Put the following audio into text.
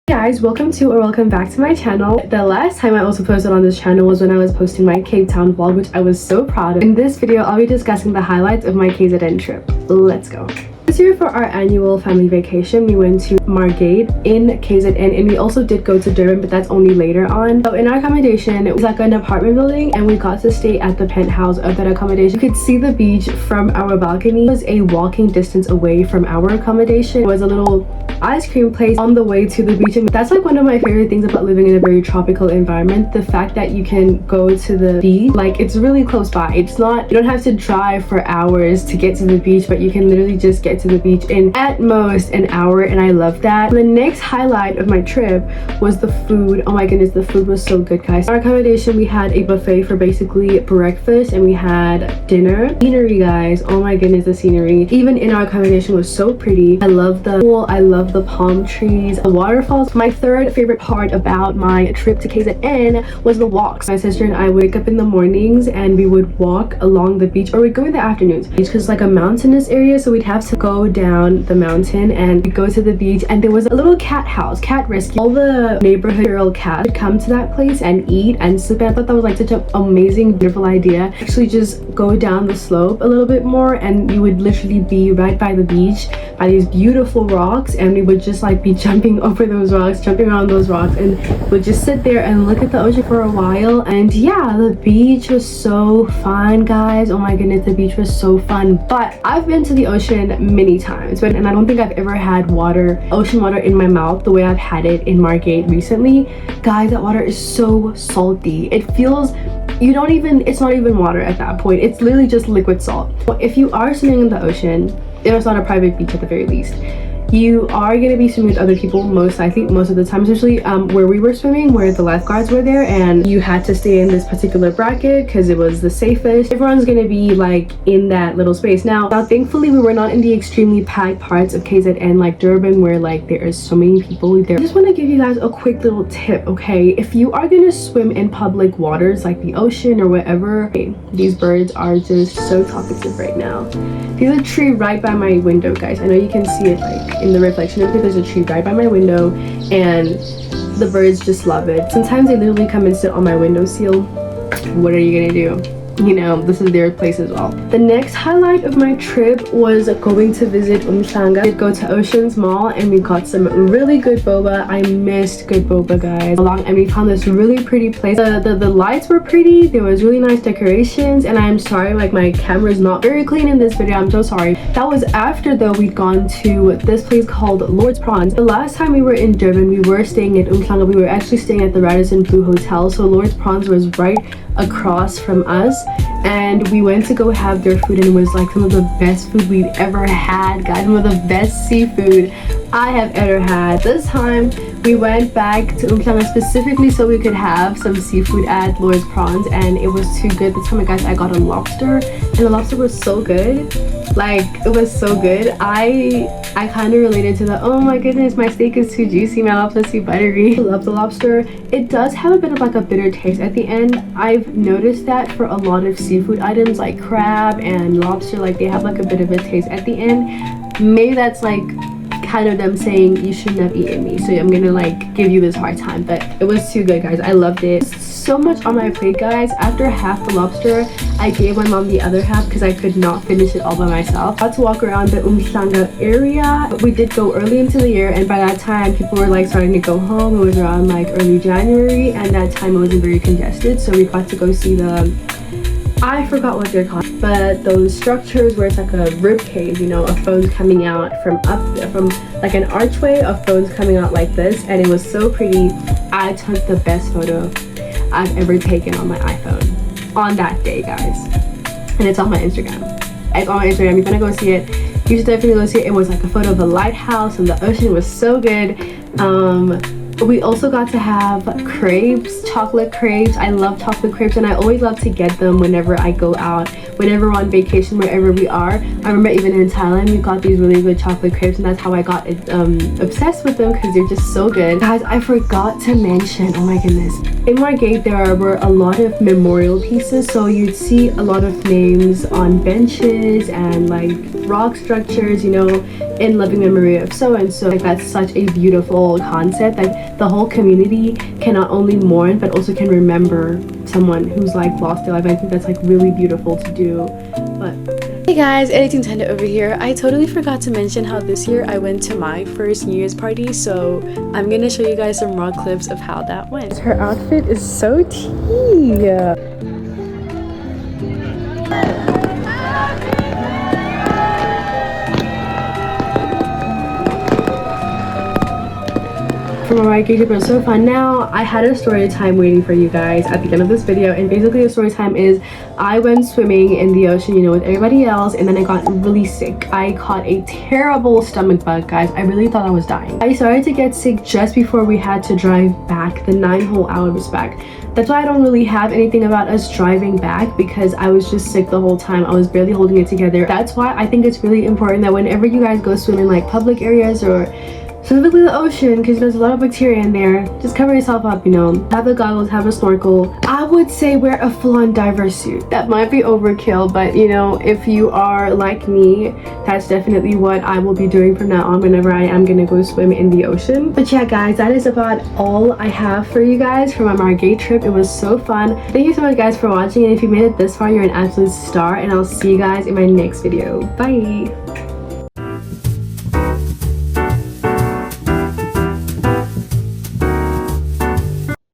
Guys, welcome back to my channel. The last time I also posted on this channel was when I was posting my Cape Town vlog, which I was so proud of. In this video, I'll be discussing the highlights of my KZN trip. Let's go. This year for our annual family vacation, we went to Margate in KZN, and we also did go to Durban, but that's only later on. So in our accommodation, it was like an apartment building, and we got to stay at the penthouse of that accommodation. You could see the beach from our balcony. It was a walking distance away from our accommodation. It was a little ice cream place on the way to the beach, and that's like one of my favorite things about living in a very tropical environment. The fact that you can go to the beach, like it's really close by. It's not, you don't have to drive for hours to get to the beach, but you can literally just get to the beach in at most an hour, and I love that. The next highlight of my trip was the food. Oh my goodness, the food was so good, guys. In our accommodation, we had a buffet for basically breakfast, and we had dinner. Scenery, guys, oh my goodness, the scenery even in our accommodation was so pretty. I love the pool, I love the palm trees, the waterfalls. My third favorite part about my trip to KZN was the walks. My sister and I wake up in the mornings and we would walk along the beach, or we'd go in the afternoons because it's like a mountainous area, so we'd have to go down the mountain and we'd go to the beach. And there was a little cat house, cat rescue. All the neighborhood feral cats would come to that place and eat and sleep, and I thought that was like such an amazing, beautiful idea. Actually just go down the slope a little bit more and you would literally be right by the beach, by these beautiful rocks, and we would just like be jumping over those rocks, jumping around those rocks, and would just sit there and look at the ocean for a while. And yeah, the beach was so fun, guys. Oh my goodness, the beach was so fun. But I've been to the ocean many times, and I don't think I've ever had ocean water in my mouth the way I've had it in Margate recently. Guys, that water is so salty. It feels, it's not even water at that point. It's literally just liquid salt. If you are swimming in the ocean, if it's not a private beach at the very least, you are going to be swimming with other people most likely, most of the time, especially where we were swimming, where the lifeguards were there, and you had to stay in this particular bracket because it was the safest. Everyone's going to be like in that little space. Now thankfully we were not in the extremely packed parts of KZN like Durban, where like there is so many people there. I just want to give you guys a quick little tip, okay? If you are going to swim in public waters like the ocean or wherever, okay, these birds are just so talkative right now. There's a tree right by my window, guys. I know you can see it like in the reflection of it. There's a tree right by my window, and the birds just love it. Sometimes they literally come and sit on my windowsill. What are you gonna do? You know, this is their place as well. The next highlight of my trip was going to visit Umhlanga. We did go to Oceans Mall and we got some really good boba. I missed good boba, guys. And we found this really pretty place. The lights were pretty. There was really nice decorations, and I'm sorry, like my camera is not very clean in this video. I'm so sorry. That was after though we'd gone to this place called Lord's Prawns. The last time we were in Durban, we were staying at Umhlanga. We were actually staying at the Radisson Blue Hotel, so Lord's Prawns was right across from us, and we went to go have their food, and it was like some of the best food we'd ever had, guys. Some of the best seafood I have ever had. This time we went back to Umhlanga specifically so we could have some seafood at Lord's Prawns, and it was too good. This time, guys, I got a lobster, and the lobster was so good. Like, it was so good. I kind of related to the, oh my goodness, my steak is too juicy, my lobster is too buttery. I love the lobster. It does have a bit of like a bitter taste at the end. I've noticed that for a lot of seafood items like crab and lobster, like they have like a bit of a taste at the end. Maybe that's like kind of them saying you shouldn't have eaten me, so I'm gonna like give you this hard time. But it was too good, guys. I loved it. So much on my plate, guys. After half the lobster, I gave my mom the other half because I could not finish it all by myself. I had to walk around the Umhlanga area. We did go early into the year, and by that time people were like starting to go home. It was around like early January, and that time it wasn't very congested, so we got to go see the, I forgot what they're called, but those structures where it's like a rib cage, you know, of phones coming out from up there, from like an archway of phones coming out like this, and it was so pretty. I took the best photo I've ever taken on my iPhone on that day, guys, and it's on my Instagram. It's on my Instagram. You're gonna go see it. You should definitely go see it. It was like a photo of a lighthouse, and the ocean was so good. We also got to have crepes, chocolate crepes. I love chocolate crepes and I always love to get them whenever I go out, whenever we're on vacation, wherever we are. I remember even in Thailand we got these really good chocolate crepes and that's how I got obsessed with them because they're just so good. Guys, I forgot to mention, oh my goodness, in Margate there were a lot of memorial pieces, so you'd see a lot of names on benches and like rock structures, you know, in loving memory of so and so. Like that's such a beautiful concept. Like the whole community can not only mourn but also can remember someone who's like lost their life. I think that's like really beautiful to do. But hey guys, Editing Tender over here. I totally forgot to mention how this year I went to my first New Year's party, so I'm gonna show you guys some raw clips of how that went. Her outfit is so tea. From my trip was so fun. Now I had a story time waiting for you guys at the end of this video, and basically the story time is I went swimming in the ocean, you know, with everybody else, and then I got really sick. I caught a terrible stomach bug, guys. I really thought I was dying. I started to get sick just before we had to drive back. The 9 whole hours back. That's why I don't really have anything about us driving back, because I was just sick the whole time. I was barely holding it together. That's why I think it's really important that whenever you guys go swim in like public areas or specifically the ocean, because there's a lot of bacteria in there, just cover yourself up, you know. Have the goggles, have a snorkel. I would say wear a full-on diver suit. That might be overkill, but you know, if you are like me, that's definitely what I will be doing from now on whenever I am gonna go swim in the ocean. But yeah guys, that is about all I have for you guys from my Margate trip. It was so fun. Thank you so much guys for watching, and if you made it this far, you're an absolute star, and I'll see you guys in my next video. Bye.